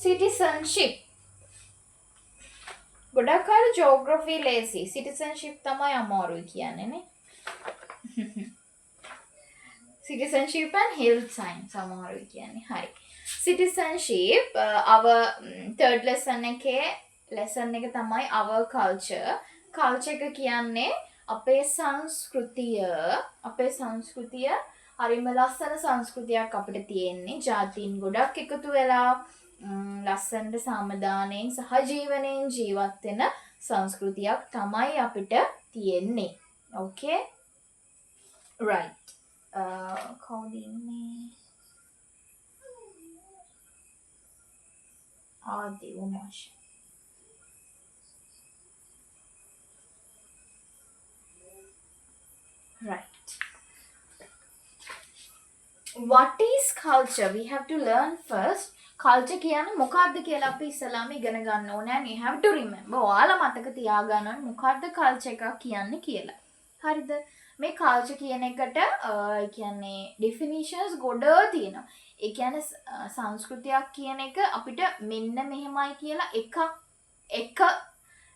සිටිසන්ෂිප් ගොඩක් අය ජෝග්‍රෆි ලේසි සිටිසන්ෂිප් තමයි අමාරුයි කියන්නේ නේ citizenship and health science අමාරුයි කියන්නේ හරි citizenship our third lesson එකේ lesson එක තමයි our culture එක කියන්නේ අපේ සංස්කෘතිය හරිම ලස්සන සංස්කෘතියක් අපිට තියෙන්නේ ජාතීන් ගොඩක් එකතු වෙලා ලස්සනට සමාදානයෙන් සහජීවනයෙන් ජීවත් වෙන සංස්කෘතියක් තමයි අපිට තියෙන්නේ okay right කවුද ඉන්නේ ආදී උමාෂ right what is culture we have to learn first culture කියන්නේ මොකක්ද කියලා අපි ඉස්සලාම ඉගෙන ගන්න ඕනේ and you have to remember ඔයාලා මතක තියාගන්න ඕනේ මොකක්ද culture එකක් කියන්නේ කියලා හරිද මේ culture කියන එකට කියන්නේ definitions ගොඩ තියෙනවා ඒ කියන්නේ සංස්කෘතියක් කියන එක අපිට මෙන්න මෙහෙමයි කියලා එක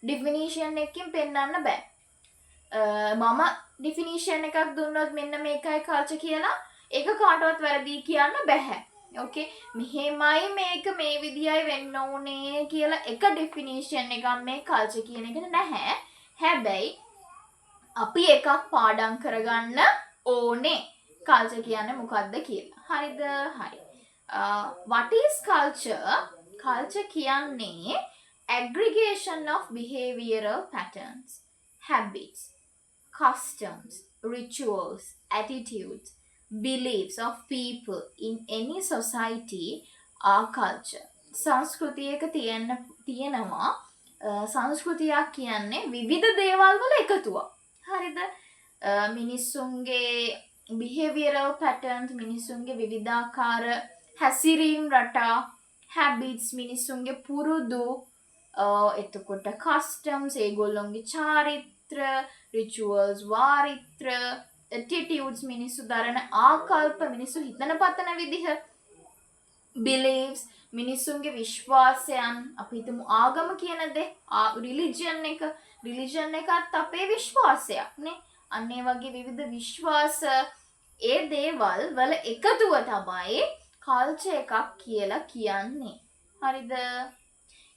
definition එකකින් පෙන්වන්න බෑ මම definition එකක් දුන්නොත් මෙන්න මේකයි culture කියලා ඒක කාටවත් වැරදි කියන්න බෑ okay මෙහෙමයි මේක මේ විදියයි වෙන්න ඕනේ කියලා එක definition එකක් මේ culture කියන එකට නැහැ හැබැයි අපි එකක් පාඩම් කරගන්න ඕනේ culture කියන්නේ මොකක්ද කියලා හරිද හරි what is culture කියන්නේ aggregation of behavioral patterns habits customs rituals attitudes beliefs of people in any society are culture සංස්කෘතියක තියෙනවා සංස්කෘතියක් කියන්නේ විවිධ දේවල් වල එකතුවක් හරිද මිනිස්සුන්ගේ behavioral patterns මිනිස්සුන්ගේ විවිධාකාර හැසිරීම් රටා habits මිනිස්සුන්ගේ පුරුදු එතකොට customs ඒගොල්ලොන්ගේ චාරිත්‍ර rituals වාරිත්‍ර attitudes මිනිස්සු දරන ආකල්ප මිනිස්සු හිතන පතන විදිහ beliefs මිනිස්සුන්ගේ විශ්වාසයන් අපි හිතමු ආගම කියන දේ religion එකත් අපේ විශ්වාසයක් නේ අන්න ඒ වගේ විවිධ විශ්වාස ඒ දේවල් වල එකතුව තමයි culture එකක් කියලා කියන්නේ හරිද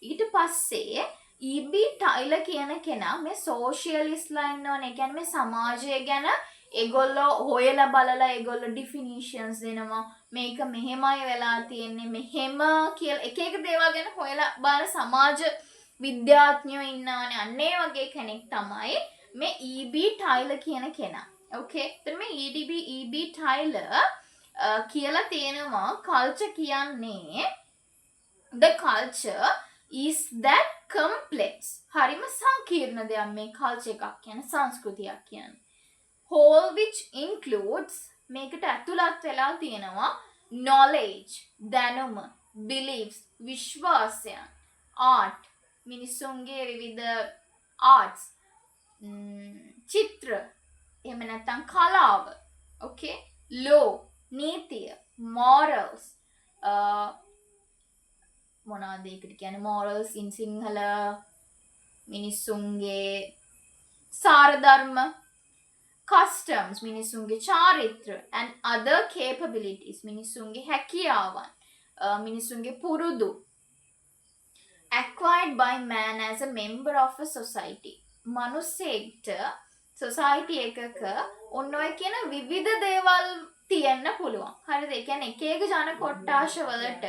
ඊට පස්සේ E.B. ටයිලර් කියන කෙනා මේ socialistලා ඉන්නවනේ කියන්නේ මේ සමාජය ගැන ඒගොල්ලෝ හොයලා බලලා ඒගොල්ලෝ definitions දෙනවා මේක මෙහෙමයි වෙලා තියෙන්නේ මෙහෙම කියලා එක දේවල් ගැන හොයලා බලන සමාජ විද්‍යාඥයෝ ඉන්නවනේ අන්න ඒ වගේ කෙනෙක් තමයි මේ E.B. ටයිලර් කියන කෙනා okay එතන මේ E.B. ටයිලර් කියලා තියෙනවා culture කියන්නේ the culture is that complex හරිම සංකීර්ණ දෙයක් මේ culture එකක් කියන්නේ සංස්කෘතියක් කියන්නේ whole which includes මේකට ඇතුළත් වෙලා තියෙනවා knowledge දැනුම beliefs විශ්වාසයන් art මිනිසුන්ගේ විවිධ arts චිත්‍ර එහෙම නැත්නම් කලාව okay law නීතිය morals මොනවද ඒකට කියන්නේ morals in සිංහල මිනිසුන්ගේ සාර ධර්ම customs මිනිසුන්ගේ චාරිත්‍ර and other capabilities මිනිසුන්ගේ හැකියාවන් මිනිසුන්ගේ පුරුදු acquired by man as a member of a society මනුස්සයෙක්ට society එකක ඔන්න ඔය කියන විවිධ දේවල් තියෙන්න පුළුවන් හරිද ඒ කියන්නේ එක ජන කොට්ටාශ වලට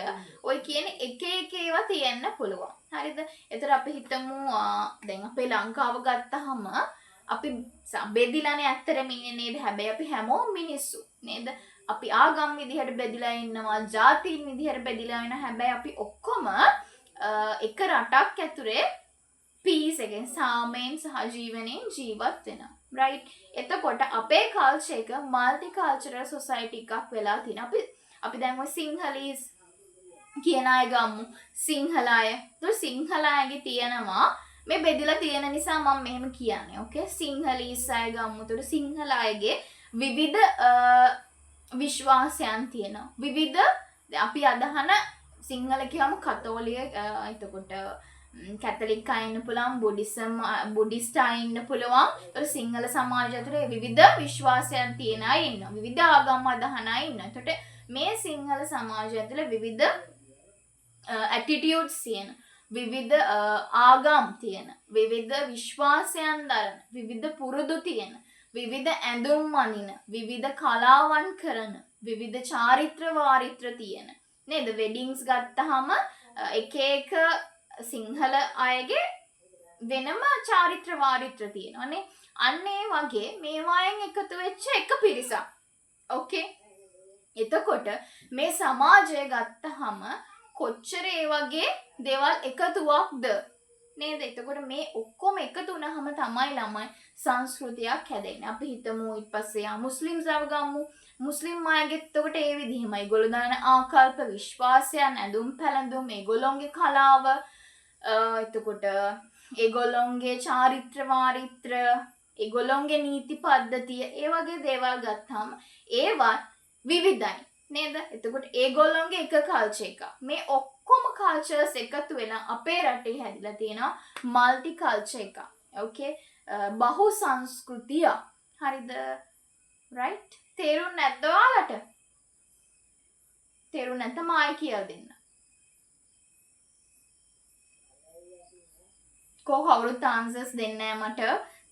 ඔය කියන එක ඒවා තියෙන්න පුළුවන් හරිද එතන අපි හිතමු දැන් අපේ ලංකාව ගත්තහම අපි බෙදිලානේ ඇත්තටම ඉන්නේ නේද හැබැයි අපි හැමෝම මිනිස්සු නේද අපි ආගම් විදිහට බෙදිලා ඉන්නවා ජාතීන් විදිහට බෙදිලා ඉන්නවා හැබැයි අපි ඔක්කොම එක රටක් ඇතුලේ පීස් එකෙන් සාමයෙන් සහජීවනයෙන් ජීවත් වෙනවා right එතකොට අපේ culture එක multicultural society එකක් වෙලා තියෙනවා අපි දැන් ඔය සිංහලීස් කියන අය ගමු සිංහල අය તો සිංහල අයගේ තියෙනවා මේ බෙදලා තියෙන නිසා මම මෙහෙම කියන්නේ okay සිංහලීස් අය ගමු તો සිංහල අයගේ විවිධ විශ්වාසයන් තියෙනවා විවිධ අපි අදහන සිංහල කියවම කතෝලික එතකොට කැතලික් අය ඉන්න පුළුවන් බුද්දිස්ට් අය ඉන්න පුළුවන්. ඒතර සිංහල සමාජය ඇතුලේ විවිධ විශ්වාසයන් තියෙන අය ඉන්නවා. විවිධ ආගම් අදහන අය ඉන්නවා. එතකොට මේ සිංහල සමාජය ඇතුලේ විවිධ ඇටිටියුඩ්ස් තියෙන, විවිධ ආගම් තියෙන, විවිධ විශ්වාසයන් දරන, විවිධ පුරුදු තියෙන, විවිධ ඇඳුම් අඳින, විවිධ කලාවන් කරන, විවිධ චාරිත්‍ර වාරිත්‍ර තියෙන නේද? වෙඩින්ග්ස් ගත්තාම එක එක සිංහල අයගේ වෙනම චාරිත්‍ර වාරිත්‍ර තියෙනවානේ. අන්න ඒ වගේ මේවායෙන් එකතු වෙච්ච එක පිරිසක්. ඕකේ. එතකොට මේ සමාජය ගත්තාම කොච්චර ඒ වගේ දේවල් එකතුවක්ද නේද? එතකොට මේ ඔක්කොම එකතු වුණාම තමයි ළමයි සංස්කෘතියක් හැදෙන්නේ. අපි හිතමු ඊට පස්සේ මුස්ලිම් ගමු. මුස්ලිම් අයගෙත් එතකොට ඒ විදිහමයි. ඒගොල්ලෝ දාන ආකල්ප, විශ්වාසයන්, ඇඳුම් පැළඳුම්, ඒගොල්ලොන්ගේ කලාව, එතකොට ඒගොල්ලොන්ගේ චාරිත්‍ර වාරිත්‍ර, ඒගොල්ලොන්ගේ නීති පද්ධතිය, ඒ වගේ දේවල් ගත්තාම ඒවත් විවිධයි නේද? එතකොට ඒගොල්ලොන්ගේ එක කල්චර් එක. මේ ඔක්කොම කල්චර්ස් එකතු වෙලා අපේ රටේ හැදිලා තියෙනවා මල්ටි කල්චර් එක. ඕකේ? බහු සංස්කෘතිය. හරිද? රයිට්? තේරුම් නැද්ද ඔයාලට? තේරුම් නැත්නම් ආයි කියලා දෙන්න. කවුරුත් ආන්සර්ස් දෙන්නේ නැහැ මට.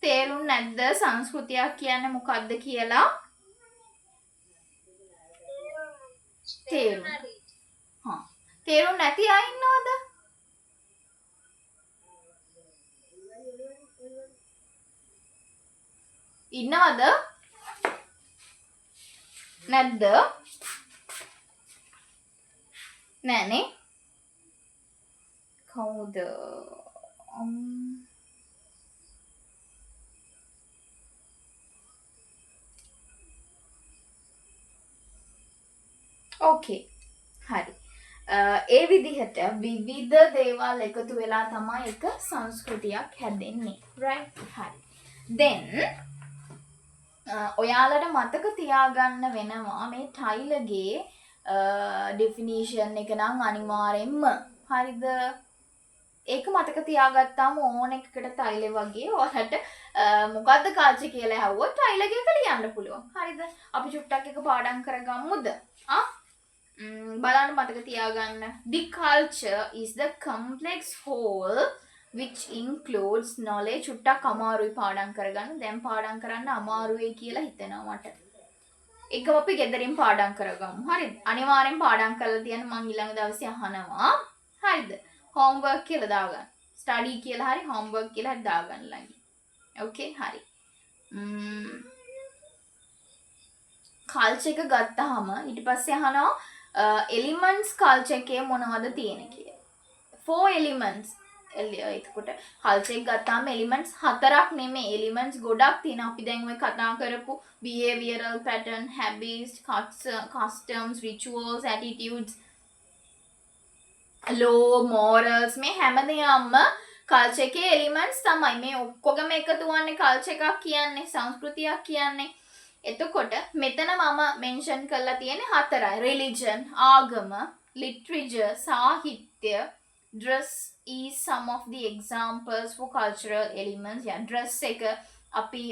තේරුම් නැද්ද සංස්කෘතියක් කියන්නේ මොකක්ද කියලා? තේරුම්. තේරුම් නැති අය ඉන්නවද? ඉන්නවද? නැද්ද? නෑනේ. කවුද? ඕකේ. හරි. ඒ විදිහට විවිධ දේවල් එකතු වෙලා තමයි එක සංස්කෘතියක් හැදෙන්නේ. right? හරි. then ඔයාලට මතක තියාගන්න වෙනවා මේ ටයිලර්ගේ definition එක නම් අනිවාර්යෙන්ම හරිද? ඒක මතක තියාගත්තාම ඕන එකකට ටයිලර් වගේ ඔයාලට මොකද්ද කල්චර් කියලා ඇහුවොත් ටයිලර්ගේ එක ලියන්න පුළුවන්. හරිද? අපි චුට්ටක් එක පාඩම් කරගමුද? බලන්න මතක තියාගන්න. The culture is the complex whole which includes knowledge. චුට්ටක් අමාරුයි පාඩම් කරගන්න. දැන් පාඩම් කරන්න අමාරුයි කියලා හිතෙනවා මට. එකම අපි ගෙදරින් පාඩම් කරගමු. හරිද? අනිවාර්යෙන් පාඩම් කරලා තියන්න මම ඊළඟ දවසේ අහනවා. හරිද? homework කියලා දාගන්න. study කියලා හරි homework කියලා හරි දාගන්න ළඟ. okay හරි. culture එක ගත්තාම ඊට පස්සේ අහනවා elements culture එකේ මොනවද තියෙන්නේ කියලා. 4 elements එතකොට culture එක ගත්තාම elements 4ක් නෙමෙයි elements ගොඩක් තියෙනවා. අපි දැන් ඔය කතා කරපු behavioral pattern, habits, customs, rituals, attitudes, law, morals මේ හැමදේම culture එකේ elements තමයි. මේ ඔක්කොගම එකතු වන්නේ culture එකක් කියන්නේ, සංස්කෘතියක් කියන්නේ. එතකොට මෙතන මම මෙන්ෂන් කරලා තියෙන්නේ 4යි. religion, ආගම, literature, සාහිත්‍ය, dress is some of the examples for cultural elements. dress එක අපි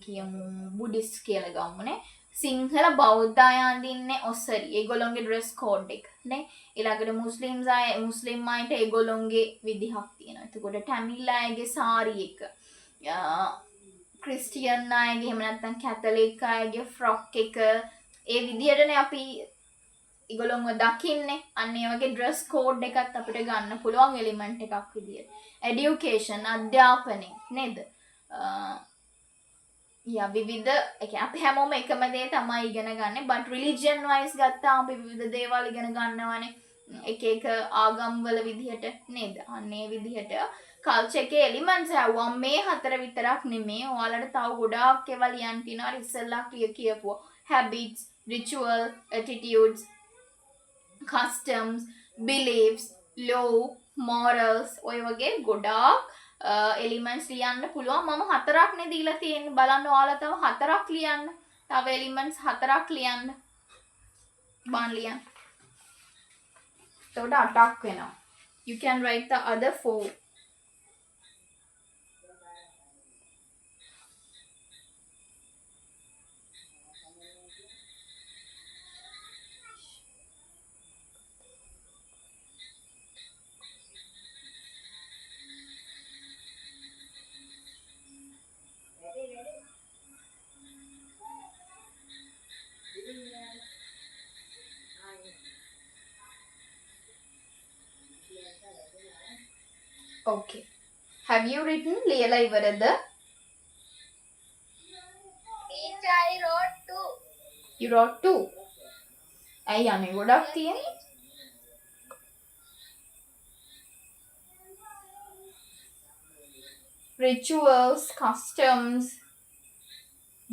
කියමු බුද්දිස්ට් කියලා ගමුනේ. සිංහල බෞද්ධ අය අඳින්නේ ඔසරි. ඒගොල්ලොන්ගේ dress code එක නේ. ඊළඟට මුස්ලිම් අයට ඒගොල්ලොන්ගේ විදිහක් තියෙනවා. එතකොට තමිල් අයගේ සාරි එක. ක්‍රිස්ටියන් අයගේ එහෙම නැත්නම් කැතලික් අයගේ ෆ්‍රොක් එක. ඒ විදිහටනේ අපි ඒගොල්ලොන්ව දකින්නේ. අන්න ඒ වගේ dress code එකත් අපිට ගන්න පුළුවන් එලිමන්ට් එකක් විදියට. education අධ්‍යාපනය නේද? විවිධ අපි හැමෝම එකම දේ තමයි ඉගෙන ගන්න. but religion wise ගත්තාම අපි විවිධ දේවල් ඉගෙන ගන්නවානේ. එක එක ආගම් වල විදිහට නේද? අන්න ඒ විදිහට culture එකේ elements ආවම මේ 4 විතරක් නෙමෙයි. ඔයාලට තව ගොඩාක් ඒවා ලියන්න තියෙනවා. ඉස්සෙල්ලා කියපුවා habits, ritual, attitudes, customs, beliefs, law, morals ඔය වගේ ගොඩාක් elements ලියන්න පුළුවන්. මම 4ක් නේ දීලා තියෙන්නේ. බලන්න ඔයාලා තව 4ක් ලියන්න. තව elements 4ක් ලියන්න. බාන් ලියන්න. එතකොට 8ක් වෙනවා. You can write the other 4. Okay. Have you written ලියලා ඉවරද? I wrote 2. You wrote 2. ඇයි අනේ ගොඩක් තියෙන්නේ? Rituals, customs,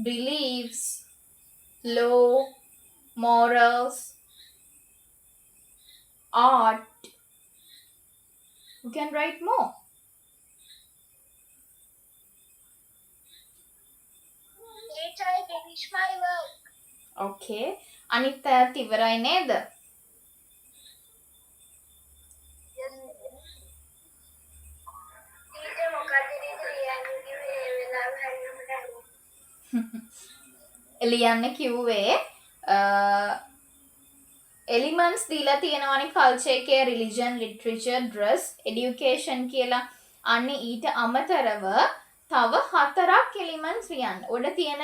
beliefs, law, morals, art. You can write more. Later I finish my work. Okay. අනිත් අයත් ඉවරයි නේද? Yes. Teacher මොකක්ද ලියන්නේ කිව්වේ ඒ වෙලාව හරියටම ලියන්න කිව්වේ එලිමන්ට්ස් දීලා තියෙනවානේ කල්චර් එකේ රිලිජන්, ලිටරේචර්, ඩ්‍රෙස්, එඩියුකේෂන් කියලා. අන්න ඊට අමතරව තව 4ක් එලිමන්ට්ස් ලියන්න. උඩ තියෙන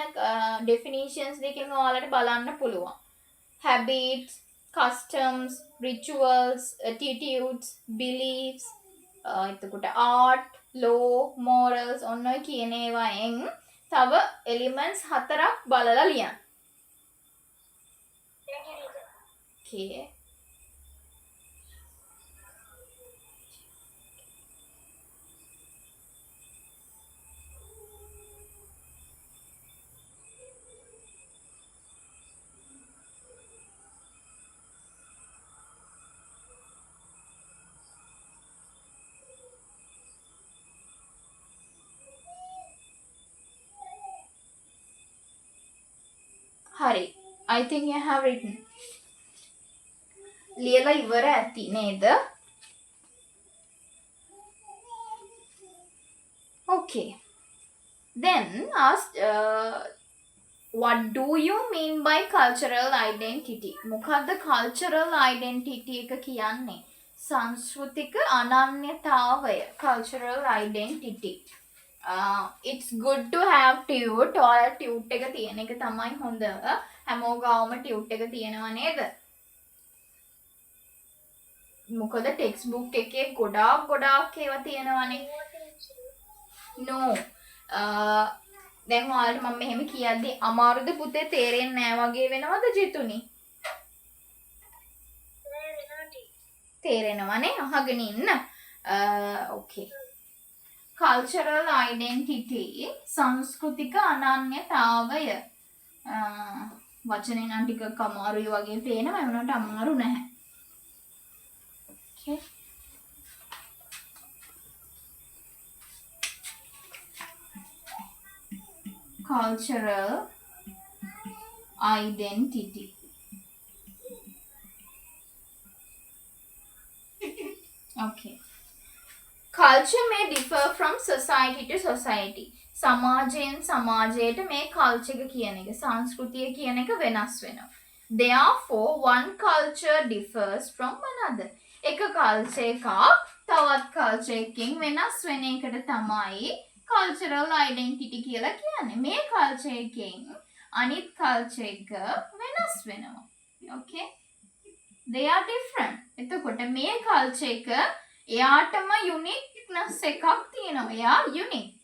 ඩෙෆිනිෂන්ස් දෙකෙන් ඔයාලට බලන්න පුළුවන්. Habits, customs, rituals, attitudes, beliefs, එතකොට art, law, morals ඔන්න ඔය කියන ඒවායින් තව එලිමන්ට්ස් 4ක් බලලා ලියන්න. Okay. Hari, I think you have written. ලියලා ඉවර ඇති නේද? Okay. Then ask what do you mean by cultural identity? මොකද්ද cultural identity එක කියන්නේ? සංස්කෘතික අනන්‍යතාවය. Cultural identity. It's good to have tute. ඔයාලා tute එක තියෙන එක තමයි හොඳ. හැමෝගාවම tute එක තියෙනවා නේද? මොකද ටෙක්ස්ට් බුක් එකේ ගොඩාක් ඒවා තියෙනවානේ. No. දැන් ඔයාලට මම මෙහෙම කියද්දි අමාරුද පුතේ තේරෙන්නේ නැහැ වගේ වෙනවද ජිතුනි? තේරෙනවනේ අහගෙන ඉන්න. Okay. Cultural identity සංස්කෘතික අනන්‍යතාවය. වචනේ නම් ටිකක් අමාරුයි වගේ පේනවා. ඒ වුණාට අමාරු නැහැ. Okay. Cultural identity. Okay. Culture may differ from society to society. සමාජයෙන් සමාජයට මේ culture එක කියන එක සංස්කෘතිය කියන එක වෙනස් වෙනවා. Therefore, one culture differs from another. එක culture එකක් තවත් culture එකකින් වෙනස් වෙන එකට තමයි cultural identity කියලා කියන්නේ. මේ culture එකෙන් අනිත් culture එක වෙනස් වෙනවා. Okay? They are different. එතකොට මේ culture එක එයාටම uniqueness එකක් තියෙනවා. එයා unique.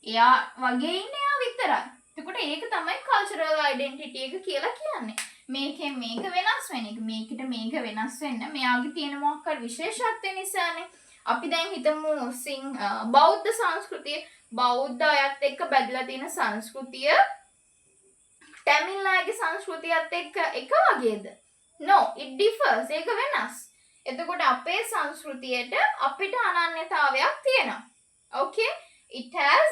එයා වගේ ඉන්නේ එයා විතරයි. එතකොට ඒක තමයි cultural identity එක කියලා කියන්නේ. මේකෙන් මේක වෙනස් වෙන එක. මේකට මේක වෙනස් වෙන්න මෙයාගේ තියෙන මොකක් හරි විශේෂත්වය නිසානේ. අපි දැන් හිතමු බෞද්ධ සංස්කෘතිය බෞද්ධ අයත් එක්ක බැඳලා තියෙන සංස්කෘතිය තමිල් අයගේ සංස්කෘතියත් එක්ක එක වගේද? No, it differs. ඒක වෙනස්. එතකොට අපේ සංස්කෘතියට අපිට අනන්‍යතාවයක් තියෙනවා. Okay? It has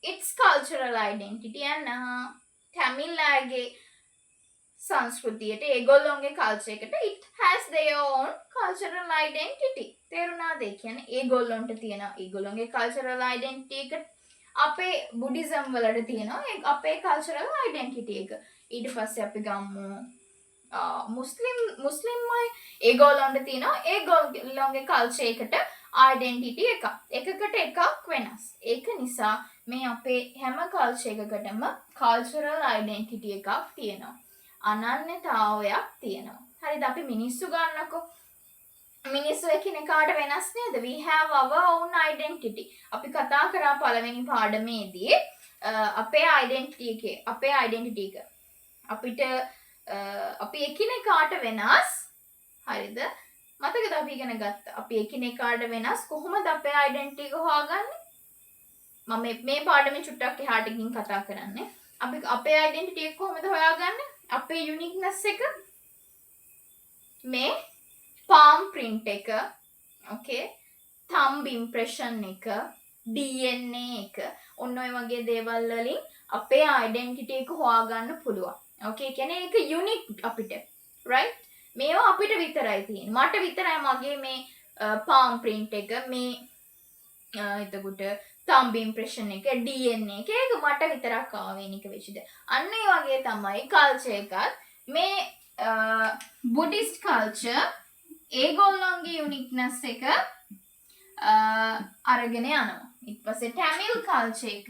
its cultural identity and Tamil අයගේ සංස්කෘතියට ඒගොල්ලොන්ගේ කල්චර් එකට it has their own cultural identity. තේරුණාද? ඒ කියන්නේ ඒගොල්ලොන්ට තියෙන ඒගොල්ලොන්ගේ cultural identity එක අපේ බුද්දිසම් වලට තියෙනවා අපේ cultural identity එක. ඊට පස්සේ අපි ගමු මුස්ලිම් අය ඒගොල්ලන්ට තියෙනවා ඒගොල්ලන්ගේ කල්චර් එකට ඩෙන්ටිටි එකකට එකක් වෙනස්. ඒක නිසා මේ අපේ හැම කල්චර් එකකටම කල්චරල් ඩෙන්ටිටි එකක් තියෙනවා. අනන්‍යතාවයක් තියෙනවා. හරිද? අපි මිනිස්සු ගන්නකො. මිනිස්සු එකිනෙකාට වෙනස් නේද? We have our own identity. අපි කතා කරා පළවෙනි පාඩමේදී අපේ identity එක අපිට අපි එකිනෙකාට වෙනස්. හරිද? මතකද අපි ඉගෙන ගත්තා. අපි එකිනෙකාට වෙනස් කොහොමද අපේ identity එක හොයාගන්නේ? මම මේ පාඩමේ චුට්ටක් එහාට ගිහින් කතා කරන්නේ. අපි අපේ identity එක කොහොමද හොයාගන්නේ? අපේ uniqueness එක මේ palm print එක, okay, thumb impression එක, DNA එක, ඔන්න ඔය වගේ දේවල් වලින් අපේ identity එක හොයාගන්න පුළුවන්. Okay, කියන්නේ ඒක unique අපිට. Right? මේවා අපිට විතරයි තියෙන්නේ. මට විතරයි මගේ මේ palm print එක, මේ එතකොට thumb impression එක, DNA එක ඒක මට විතරක් ආවේනික වෙච්ච දේ. අන්න ඒ වගේ තමයි culture එකත්. මේ Buddhist culture ඒගොල්ලන්ගේ uniqueness එක අරගෙන යනවා. ඊට පස්සේ Tamil culture එක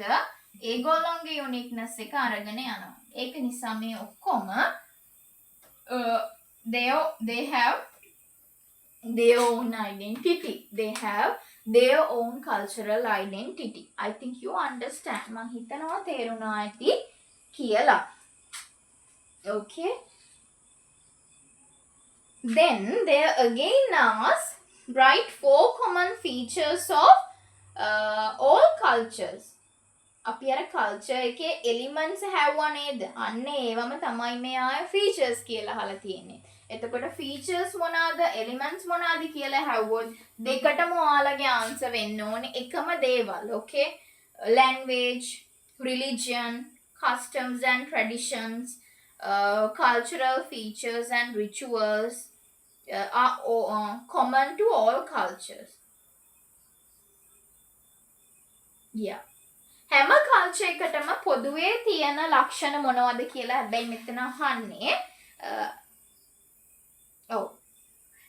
ඒගොල්ලන්ගේ uniqueness එක අරගෙන යනවා. ඒක නිසා මේ ඔක්කොම they have their own identity. They have their own cultural identity. I think you understand. මං හිතනවා තේරුණා ඇති කියලා. Okay. Then there again asks, write 4 common features of all cultures. අපි අර culture එකේ elements හැවුවා නේද? අන්න ඒවම තමයි මේ ආය features කියලා අහලා තියෙන්නේ. එතකොට features මොනවාද? elements මොනවාද කියලා හැවුවොත් දෙකටම ඔයාලගේ answer වෙන්න ඕනේ එකම දේවල්. Okay? Language, religion, customs and traditions, cultural features and rituals are common to all cultures. Yeah. හැම කල්චර් එකටම පොදුවේ තියෙන ලක්ෂණ මොනවද කියලා හැබැයි මෙතන අහන්නේ.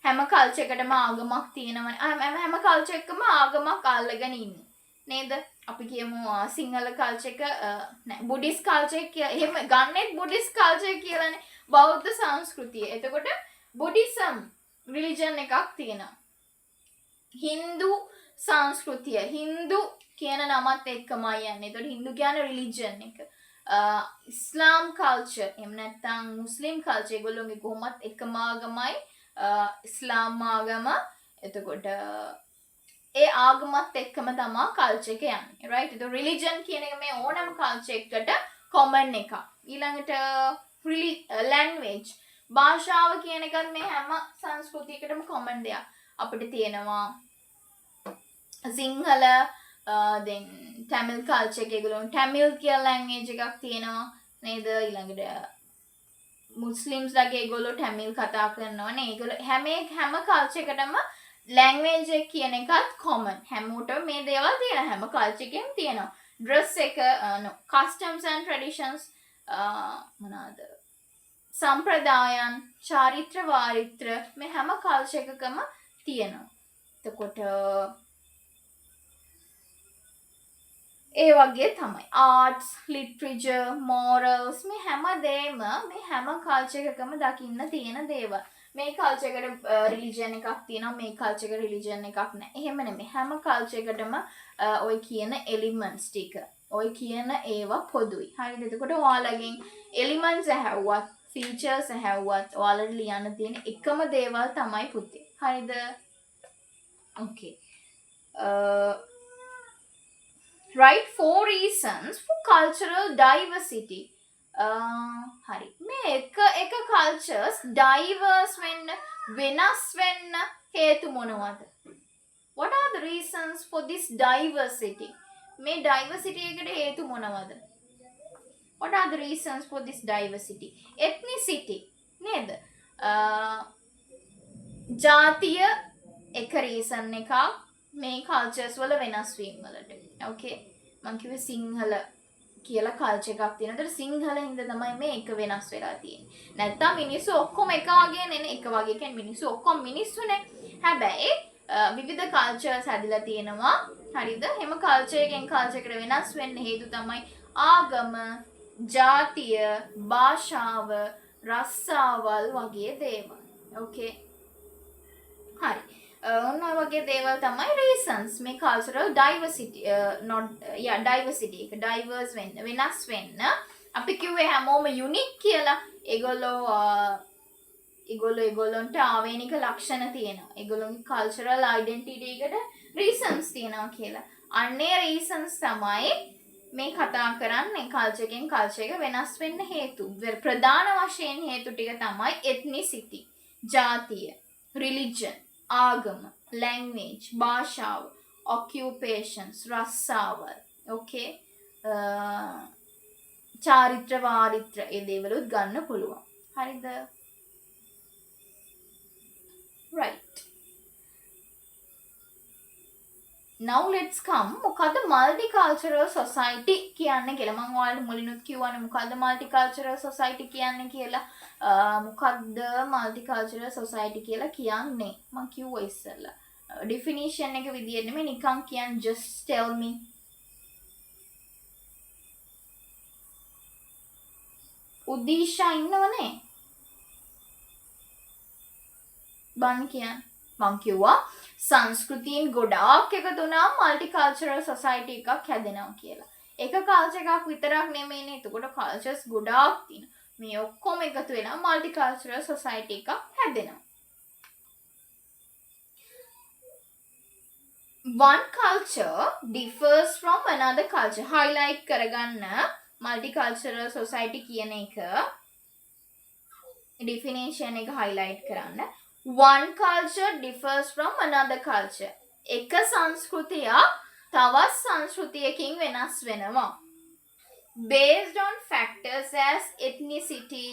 හැම කල්චර් එකටම ආගමක් තියෙනවනේ. හැම කල්චර් එකකම ආගමක් අල්ලගෙන ඉන්නේ. නේද? අපි කියමු සිංහල කල්චර් එක නෑ බුද්දිස් කල්චර් එක එහෙම ගන්නෙත් බුද්දිස් කල්චර් කියලානේ. බෞද්ධ සංස්කෘතිය. එතකොට බුද්දිසම් රිලිජන් එකක් තියෙනවා. හින්දු සංස්කෘතිය හින්දු කියන නමත් එක්කමයි යන්නේ. ඒතකොට හින්දු කියන්නේ රිලිජන් එක. ඉස්ලාම් කල්චර් එහෙම නැත්නම් මුස්ලිම් කල්චර් ඒගොල්ලෝගේ කොහොමත් එකම ආගමයි ඉස්ලාම් ආගම. එතකොට ඒ ආගමත් එක්කම තමයි කල්චර් එක යන්නේ. right? ඒතකොට රිලිජන් කියන එක මේ ඕනම කල්චර් එකකට common එකක්. ඊළඟට language භාෂාව කියන එකත් මේ හැම සංස්කෘතියකටම common දෙයක්. අපිට තියෙනවා සිංහල then Tamil culture එක ඒගොල්ලෝ Tamil කියලා language එකක් තියෙනවා නේද? ඊළඟට Muslims ලගේ ඒගොල්ලෝ Tamil කතා කරනවා නේ. ඒගොල්ලෝ හැම culture එකටම language එක කියන එකත් common. හැමෝටම මේ දේවල් තියෙනවා. හැම culture එකෙම තියෙනවා. dress එක customs and traditions මොනවාද? සම්ප්‍රදායන්, චාරිත්‍ර වාරිත්‍ර මේ හැම culture එකකම තියෙනවා. එතකොට ඒ වගේ තමයි arts, literature, morals මේ හැමදේම මේ හැම culture එකකම දකින්න තියෙන දේවල්. මේ culture එකට religion එකක් තියෙනවා, මේ culture එකට religion එකක් නැහැ. එහෙම නෙමෙයි. හැම culture එකටම ඔය කියන elements ටික, ඔය කියන ඒවා පොදුයි. හරිද? එතකොට ඔයාලගෙන් elements ඇහුවත්, features ඇහුවත් ඔයාලට ලියන්න තියෙන එකම දේවල් තමයි පුතේ. හරිද? Okay. Write 4 reasons for cultural diversity. හරි. මේ එක cultures diverse වෙන්න වෙනස් වෙන්න හේතු මොනවද? What are the reasons for this diversity? මේ diversity එකට හේතු මොනවද? What are the reasons for this diversity? Ethnicity නේද? ජාතිය එක රීසන් එකක් මේ කල්චර්ස් වල වෙනස් වීම වලට. ඕකේ. මං කිව්වේ සිංහල කියලා කල්චර් එකක් තියෙනවා. ඒතර සිංහල හින්දා තමයි මේ එක වෙනස් වෙලා තියෙන්නේ. නැත්තම් මිනිස්සු ඔක්කොම එක වගේ නෙනේ. එක වගේ කියන්නේ මිනිස්සු ඔක්කොම මිනිස්සුනේ. හැබැයි විවිධ කල්චර්ස් හැදිලා තියෙනවා. හරිද? හැම කල්චර් එකෙන් කල්චර් එකට වෙනස් වෙන්න හේතු තමයි ආගම, ජාතිය, භාෂාව, රස්සාවල් වගේ දේවල්. ඕකේ. හරි. ඔන්න ඔය වගේ දේවල් තමයි reasons මේ cultural diversity diversity එක diverse වෙන්න වෙනස් වෙන්න අපි කිව්වේ හැමෝම unique කියලා. ඒගොල්ලොන්ට ආවේනික ලක්ෂණ තියෙනවා. ඒගොල්ලොන්ගේ cultural identity එකට reasons තියෙනවා කියලා. අන්නේ reasons තමයි මේ කතා කරන්නේ culture එකෙන් culture එක වෙනස් වෙන්න හේතු. ප්‍රධාන වශයෙන් හේතු ටික තමයි ethnicity, ජාතිය, religion, ආගම, language, භාෂාව, occupations, රස්සාවල්, okay? චාරිත්‍ර වාරිත්‍ර ඒ දේවලුත් ගන්න පුළුවන්. හරිද? Right. Now let's come මොකද්ද multicultural society කියන්නේ කියලා. මම ඔයාලට මුලිනුත් කිව්වනේ මොකද්ද multicultural society කියන්නේ කියලා. මොකද්ද multicultural society කියලා කියන්නේ? මම කිව්වා ඉස්සෙල්ලා. definition එක විදියට නෙමෙයි නිකන් කියන්නේ just tell me. උදීෂා ඉන්නවනේ. බන් කියන්නේ මං කිව්වා සංස්කෘතීන් ගොඩාක් එකතු වුණාම මල්ටිකල්චරල් සොසයිටි එකක් හැදෙනවා කියලා. එක කල්චර් එකක් විතරක් නෙමෙයිනේ. එතකොට කල්චර්ස් ගොඩාක් තියෙනවා. මේ ඔක්කොම එකතු වෙලා මල්ටිකල්චරල් සොසයිටි එකක් හැදෙනවා. One culture differs from another culture. Highlight කරගන්න multicultural society කියන එක definition එක highlight කරන්න. One culture differs from another culture. එක සංස්කෘතියක් තවත් සංස්කෘතියකින් වෙනස් වෙනවා. Based on factors as ethnicity,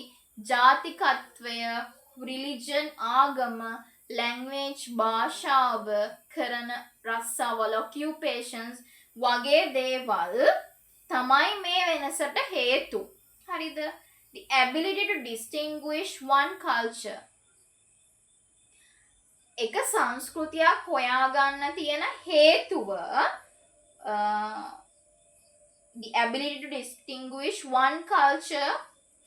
ජාතිකත්වය, religion, ආගම, language, භාෂාව, කරන රස්සාවල, occupations වගේ දේවල් තමයි මේ වෙනසට හේතු. හරිද? The ability to distinguish one culture. එක සංස්කෘතියක් හොයාගන්න තියෙන හේතුව the ability to distinguish one culture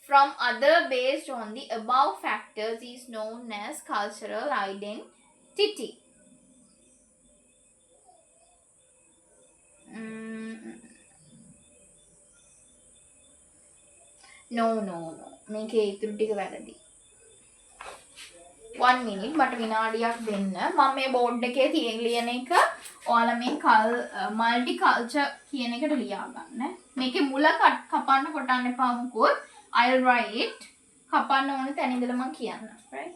from other based on the above factors is known as cultural identity. No. මේකේ ඉතුරු ටික වැරදි. 1 minute මට විනාඩියක් දෙන්න. මම මේ බෝඩ් එකේ තියෙන ලියන එක ඔයාලා මේ මල්ටි කල්චර් කියන එකට ලියා ගන්න. මේකේ මුල කපන්න කොටන්න එපා මොකොත්. I'll write කපන්න ඕන තැන ඉඳලා මම කියන්න. right?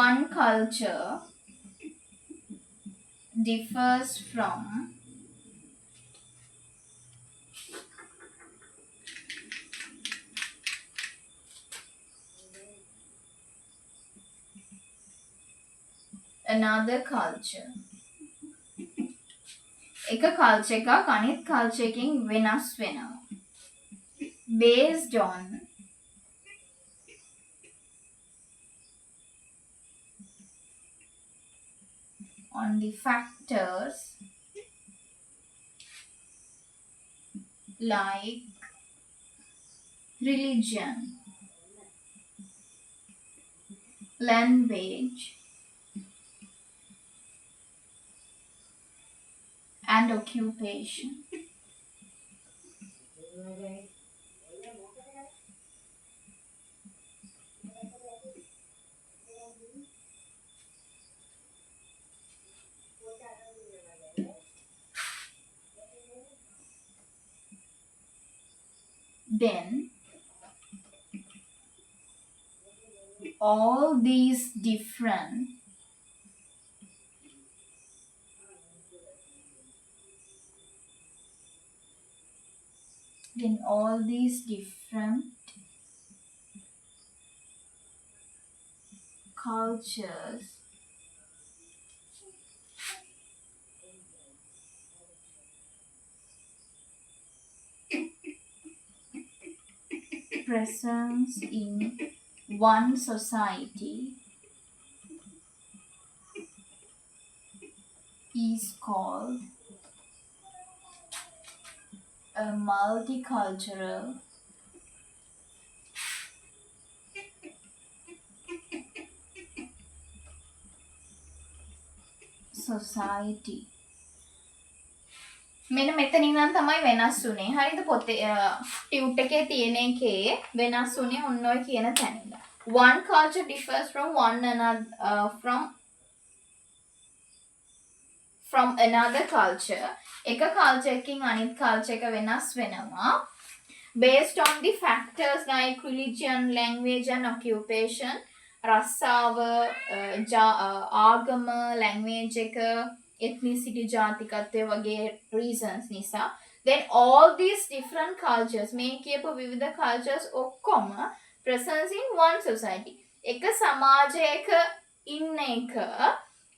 One culture differs from another culture. එක culture එකක් අනිත් culture එකකින් වෙනස් වෙනවා. Based on the factors like religion, language, and occupation. Then all these different Then all these different cultures presence in one society is called a multicultural society. මෙන්න මෙතන ඉඳන් තමයි වෙනස් වුනේ. හරිද? පොතේ ටියුට් එකේ තියෙන එකේ වෙනස් වුනේ ඔන්න ඔය කියන තැන ඉඳන්. One culture differs from one another from another culture. එක culture එකකින් අනිත් culture එක වෙනස් වෙනවා. Based on the factors like religion, language and occupation. රස්සාව, ආගම, language එක, ethnicity, ජාතිකත්වය වගේ reasons නිසා. Then all these different cultures, මේ කියපු විවිධ cultures ඔක්කොම presence in one society. එක සමාජයක ඉන්න එක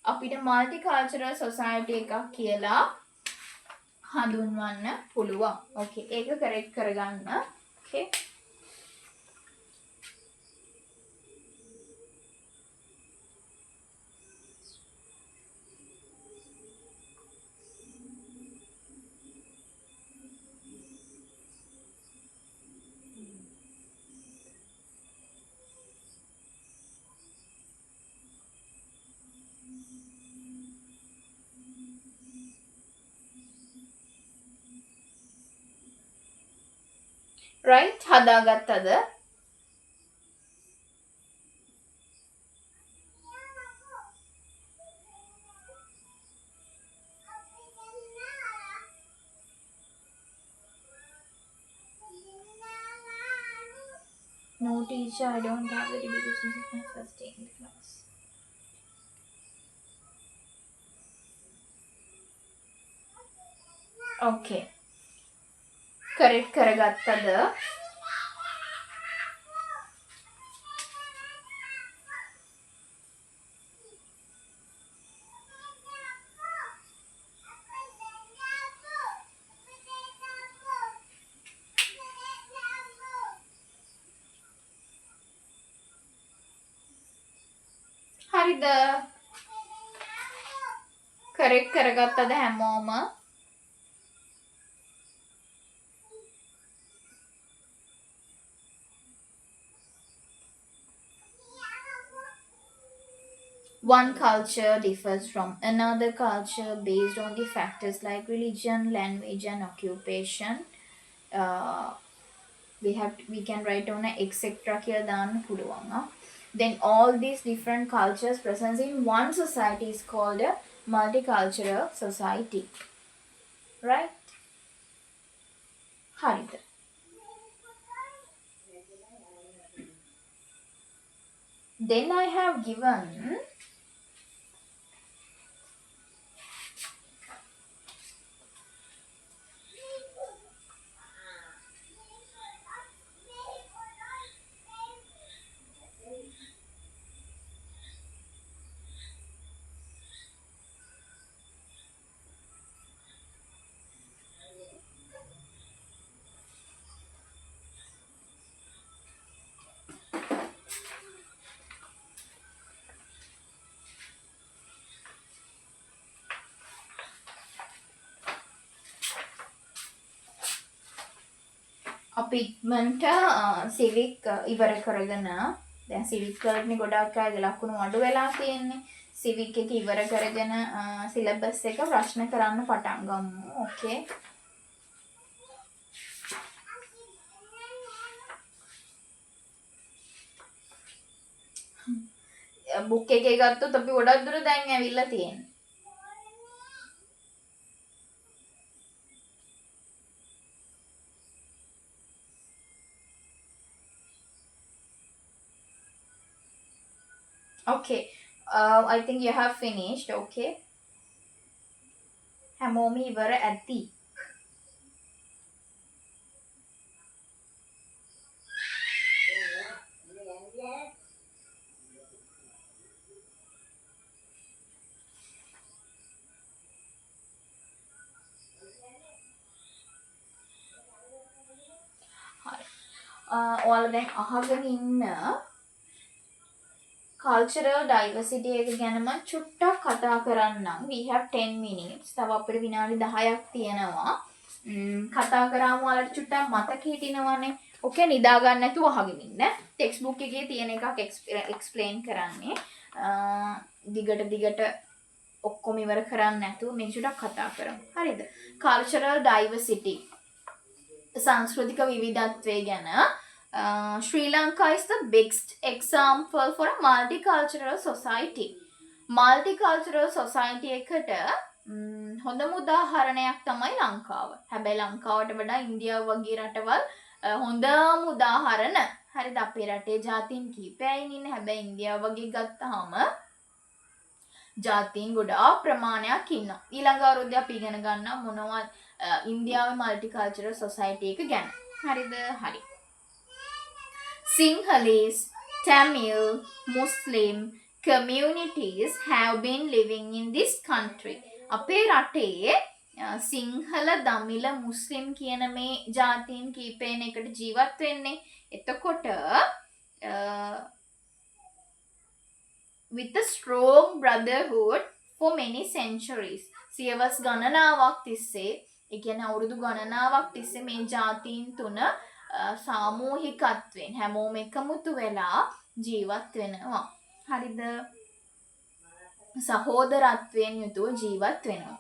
අපිට multicultural society එකක් කියලා හඳුන්වන්න පුළුවන්. Okay, ඒක correct කරගන්න. Okay. Right? හදාගත්තද? No teacher, I don't have the degree since it's my first day in the class. Okay. Correct කරගත්තද? හරිද? correct කරගත්තද හැමෝම? One culture differs from another culture based on the factors like religion, language, and occupation. We can write on a etc. කියලා දාන්න පුළුවන්. Then all these different cultures present in one society is called a multicultural society. Right? හරිද? Then I have given අපි ඉක්මනට සිවික් ඉවර කරගෙන දැන් සිවික් වලටනේ ගොඩාක් අය ලකුණු අඩු වෙලා තියෙන්නේ. සිවික් එක ඉවර කරගෙන සිලබස් එක ප්‍රශ්න කරන්න පටන් ගමු. ඕකේ. බුක් එකේ ගත්තොත් අපි ගොඩක් දුර දැන් ඇවිල්ලා තියෙන්නේ. Okay, I think you have finished. Okay. හැමෝම ඉවර ඇති. ඔයාලා දැන් අහගෙන ඉන්න cultural diversity එක ගැන මම චුට්ටක් කතා කරන්නම්. We have 10 minutes. තව අපිට විනාඩි 10ක් තියෙනවා. කතා කරාම ඔයාලට චුට්ටක් මතක හිටිනවනේ. ඕකේ නිදා ගන්න නැතුව අහගෙන ඉන්න. ටෙක්ස්ට් බුක් එකේ තියෙන එකක් එක්ස්ප්ලেইন කරන්නේ. දිගට ඔක්කොම ඉවර කරන්න නැතුව මේ චුට්ටක් කතා කරමු. හරිද? cultural diversity සංස්කෘතික විවිධත්වය ගැන Sri Lanka is the best example for a multicultural society. Multicultural society එකට හොඳම උදාහරණයක් තමයි ලංකාව. හැබැයි ලංකාවට වඩා ඉන්දියාව වගේ රටවල් හොඳම උදාහරණ. හරිද? අපේ රටේ ජාතීන් කීපයයි ඉන්නේ. හැබැයි ඉන්දියාව වගේ ගත්තාම ජාතීන් ගොඩාක් ප්‍රමාණයක් ඉන්නවා. ඊළඟ අවුරුද්දේ අපි ඉගෙන ගන්නවා මොනවද ඉන්දියාවේ multicultural society එක ගැන. හරිද? හරි. Sinhalese, Tamil, Muslim communities have been living in this country. අපේ රටේ සිංහල, දමිළ, මුස්ලිම් කියන මේ ජාතීන් කීපයෙන් එකට ජීවත් වෙන්නේ. එතකොට with a strong brotherhood for many centuries. සියවස් ගණනාවක් තිස්සේ, ඒ කියන්නේ අවුරුදු ගණනාවක් තිස්සේ මේ ජාතීන් තුන සාමූහිකත්වයෙන් හැමෝම එකමුතු වෙලා ජීවත් වෙනවා. හරිද? සහෝදරත්වයෙන් යුතුව ජීවත් වෙනවා.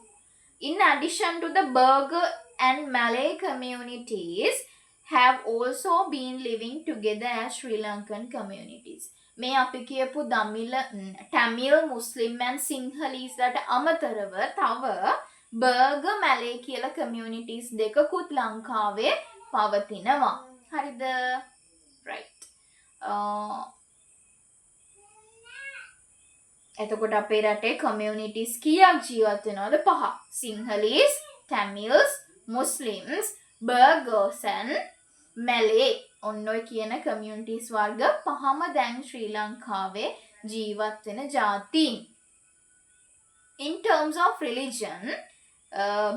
In addition to the Burgher and Malay communities have also been living together as Sri Lankan communities. මේ අපි කියපු දමිළ, Tamil, Muslim and Sinhalese අමතරව තව Burgher, Malay කියලා communities දෙකකුත් ලංකාවේ පවතිනවා. හරිද? right. එතකොට අපේ රටේ communities කීයක් ජීවත් වෙනවද? 5. Sinhalese, Tamils, Muslims, Burghers and Malay. ඔන්න ඔය කියන communities වර්ග 5ම දැන් ශ්‍රී ලංකාවේ ජීවත් වෙන ජාතීන්. In terms of religion,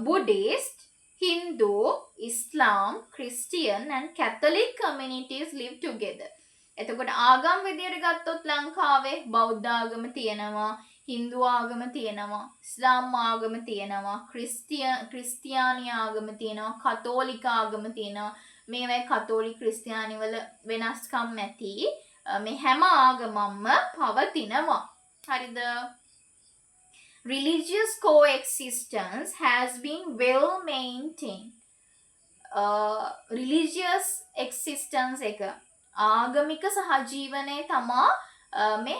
Buddhist, Hindu, Islam, Christian and Catholic communities live together. එතකොට ආගම් විදියට ගත්තොත් ලංකාවේ බෞද්ධ ආගම තියෙනවා, හින්දු ආගම තියෙනවා, ඉස්ලාම් ආගම තියෙනවා, ක්‍රිස්තියානි ආගම තියෙනවා, කතෝලික ආගම තියෙනවා. මේවයි කතෝලික ක්‍රිස්තියානි වල වෙනස්කම් ඇති. මේ හැම ආගමක්ම පවතිනවා. හරිද? Religious coexistence has been well maintained. Religious existence එක ආගමික සහජීවනයේ තමා මේ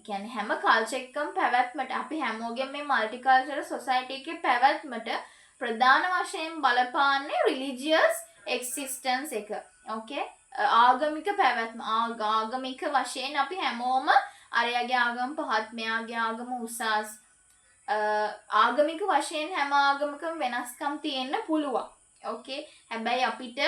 කියන්නේ හැම කල්චර් එකකම පැවැත්මට අපි හැමෝගෙම මේ multicultural society එකේ පැවැත්මට ප්‍රධාන වශයෙන් බලපාන්නේ religious existence එක. okay? ආගමික පැවැත්ම ආගමික වශයෙන් අපි හැමෝම අරයාගේ ආගම පහත්, මෙයාගේ ආගම උසස්. ආගමික වශයෙන් හැම ආගමකම වෙනස්කම් තියෙන්න පුළුවන්. okay? හැබැයි අපිට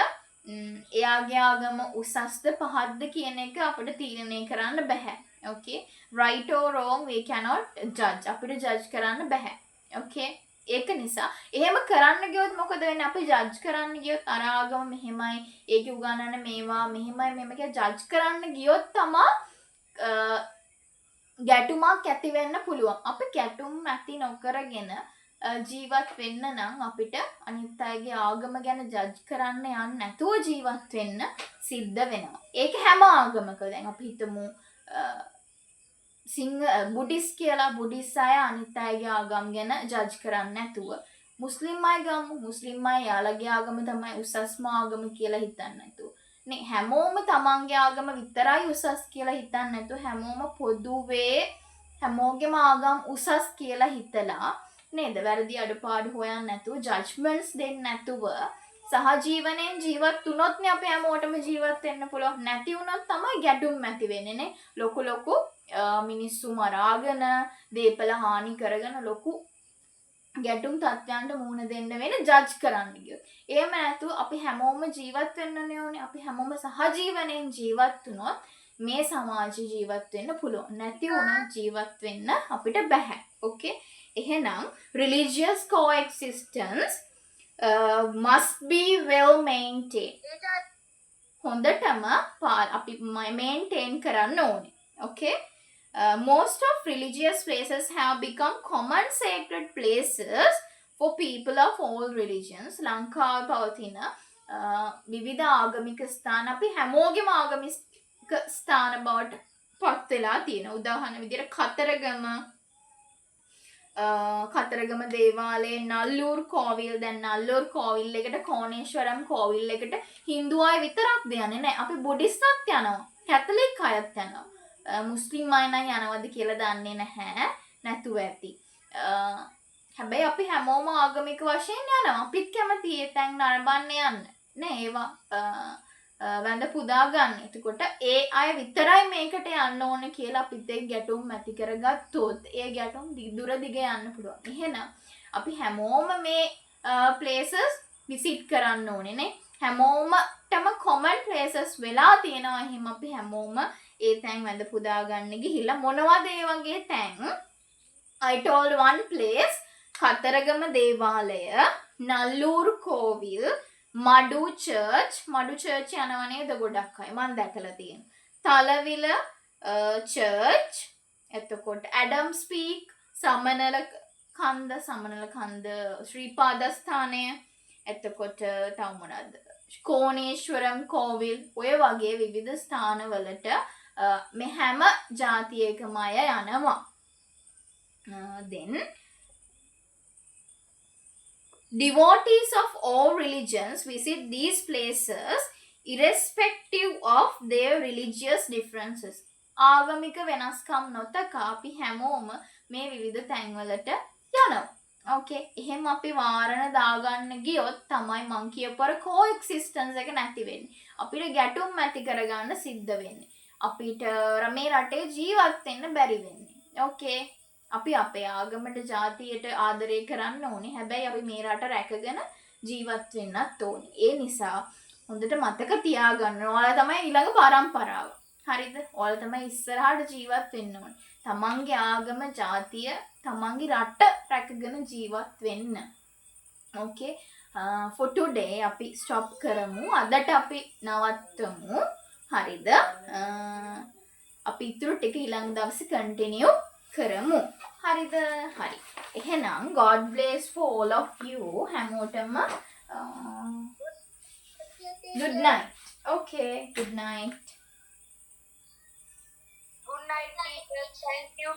එයාගේ ආගම උසස්ද පහත්ද කියන එක අපිට තීරණය කරන්න බෑ. okay? right or wrong we cannot judge. අපිට judge කරන්න බෑ. okay? ඒක නිසා එහෙම කරන්න ගියොත් මොකද වෙන්නේ? අපි ජජ් කරන්න ගියොත් අර ආගම මෙහෙමයි, ඒකේ උගන්වන මේවා මෙහෙමයි මෙහෙම කියලා ජජ් කරන්න ගියොත් තමා ගැටුමක් ඇති වෙන්න පුළුවන්. අපි ගැටුම් ඇති නොකරගෙන ජීවත් වෙන්න නම් අපිට අනිත් අයගේ ආගම ගැන ජජ් කරන්න යන්න නැතුව ජීවත් වෙන්න සිද්ධ වෙනවා. ඒක හැම ආගමක. දැන් අපි හිතමු බුද්දිස් කියලා බුද්දිස් අය අනිත් අයගේ ආගම් ගැන ජජ් කරන්නේ නැතුව මුස්ලිම් අය ගමු මුස්ලිම් අය යාළගේ ආගම තමයි උසස්ම ආගම කියලා හිතන්නේ නැතුව නේ හැමෝම තමන්ගේ ආගම විතරයි උසස් කියලා හිතන්නේ නැතුව හැමෝම පොදුවේ හැමෝගෙම ආගම් උසස් කියලා හිතලා නේද වැරදි අඩපාඩු හොයන්නේ නැතුව ජජ්මන්ට්ස් දෙන්නේ නැතුව සහජීවනයෙන් ජීවත් වුණොත් නේ අපි හැමෝටම ජීවත් වෙන්න පුළුවන්. නැති වුණොත් තමයි ගැටුම් ඇති වෙන්නේ නේ. ලොකු මිනිස්සු මරාගෙන දේපල හානි කරගෙන ලොකු ගැටුම් තත්ත්වයන්ට මුහුණ දෙන්න වෙන ජජ් කරන්න ගියොත්. එහෙම නැතුව අපි හැමෝම ජීවත් වෙන්න ඕනේ. අපි හැමෝම සහජීවනයෙන් ජීවත් වුණොත් මේ සමාජ ජීවත් වෙන්න පුළුවන්. නැති වුණොත් ජීවත් වෙන්න අපිට බෑ. okay? එහෙනම් religious coexistence must be well maintained. හොඳටම අපි මේන්ටේන් කරන්න ඕනේ. Okay? Most of religious places have become common sacred places for people of all religions. ලංකාවේ පවතින විවිධ ආගමික ස්ථාන අපි හැමෝගෙම ආගමික ස්ථාන බවට පත් වෙලා තියෙනවා. උදාහරණ විදිහට කතරගම දේවාලයේ නල්ලූර් කෝවිල්, දැන් නල්ලූර් කෝවිල් එකට කෝණේශ්වරම් කෝවිල් එකට හින්දු අය විතරක්ද යන්නේ නැහැ. අපි බුද්දිස්ට්ත් යනවා, කැතලික් අයත් යනවා. මුස්ලිම් අය නම් යනවද කියලා දන්නේ නැහැ, නැතුව ඇති. හැබැයි අපි හැමෝම ආගමික වශයෙන් යනවා. අපිත් කැමති ඒ තැන් නරඹන්න යන්න. නේ ඒවා වැඳ පුදා ගන්න. එතකොට ඒ අය විතරයි මේකට යන්න ඕන කියලා අපිත් එක්ක ගැටුම් ඇති කරගත්තොත් ඒ ගැටුම් දුර දිග යන්න පුළුවන්. එහෙනම් අපි හැමෝම මේ places visit කරන්න ඕනේ නේ. හැමෝමටම common places වෙලා තියෙනවා. එහෙනම් අපි හැමෝම ඒ තැන් වැඳ පුදා ගන්න ගිහිල්ලා මොනවද ඒ වගේ තැන්? I told one place, Kataragama දේවාලය, නල්ලූර් කෝවිල්, මඩු චර්ච් යනවා නේද ගොඩක් අය, මම දැකලා තියෙනවා. තලවිල චර්ච්, එතකොට ඇඩම්ස් පීක්, සමනල කන්ද, ශ්‍රීපාදස්ථානය, එතකොට තව මොනවද? කෝණේශ්වරම් කෝවිල්, ඔය වගේ විවිධ ස්ථානවලට මේ හැම ජාතියකම අය යනවා. Then devotees of all religions visit these places irrespective of their religious differences. ආගමික වෙනස්කම් නොතකා අපි හැමෝම මේ විවිධ තැන්වලට යනවා. Okay, එහෙම අපි වාරණ දාගන්න ගියොත් තමයි මං කියපර coexistence එක නැති වෙන්නේ. අපිට ගැටුම් ඇති කරගන්න සිද්ධ වෙන්නේ. අපිට මේ රටේ ජීවත් වෙන්න බැරි වෙන්නේ. Okay. අපි අපේ ආගමට ජාතියට ආදරය කරන්න ඕනේ. හැබැයි අපි මේ රට රැකගෙන ජීවත් වෙන්නත් ඕනේ. ඒ නිසා හොඳට මතක තියාගන්න. ඔයාලා තමයි ඊළඟ පරම්පරාව. හරිද? ඔයාලා තමයි ඉස්සරහට ජීවත් වෙන්න ඕනේ. තමන්ගේ ආගම, ජාතිය, තමන්ගේ රට රැකගෙන ජීවත් වෙන්න. Okay. For today අපි stop කරමු. අදට අපි නවත්තමු. හරිද? අපි ඊටු ටික ඊළඟ දවසේ continue කරමු. හරිද? හරි. එහෙනම් God bless for all of you. හැමෝටම good night. Okay, good night. Good night, teacher. Thank you.